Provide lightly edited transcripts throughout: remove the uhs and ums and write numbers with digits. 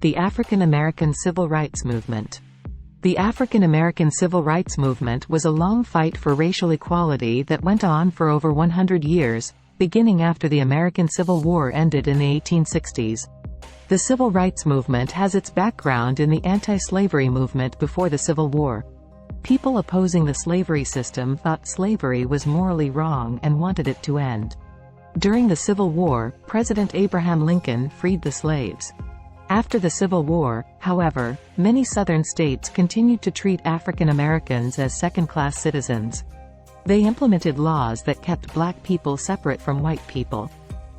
The African American Civil Rights Movement. The African American Civil Rights Movement was a long fight for racial equality that went on for over 100 years, beginning after the American Civil War ended in the 1860s. The Civil Rights Movement has its background in the anti-slavery movement before the Civil War. People opposing the slavery system thought slavery was morally wrong and wanted it to end. During the Civil War, President Abraham Lincoln freed the slaves. After the Civil War, however, many Southern states continued to treat African Americans as second-class citizens. They implemented laws that kept black people separate from white people.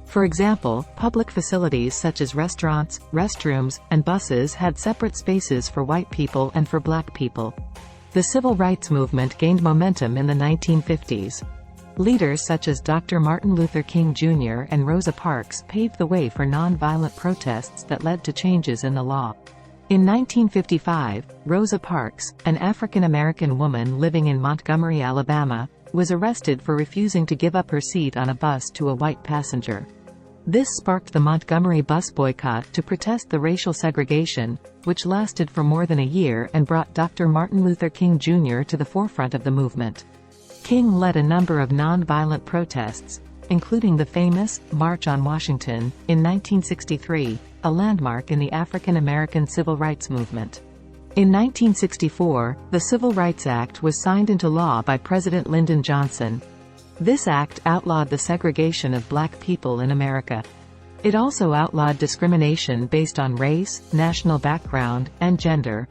For example, public facilities such as restaurants, restrooms, and buses had separate spaces for white people and for black people. The Civil Rights Movement gained momentum in the 1950s. Leaders such as Dr. Martin Luther King Jr. and Rosa Parks paved the way for nonviolent protests that led to changes in the law. In 1955, Rosa Parks, an African-American woman living in Montgomery, Alabama, was arrested for refusing to give up her seat on a bus to a white passenger. This sparked the Montgomery bus boycott to protest the racial segregation, which lasted for more than a year and brought Dr. Martin Luther King Jr. to the forefront of the movement. King led a number of nonviolent protests, including the famous March on Washington, in 1963, a landmark in the African American Civil Rights Movement. In 1964, the Civil Rights Act was signed into law by President Lyndon Johnson. This act outlawed the segregation of black people in America. It also outlawed discrimination based on race, national background, and gender,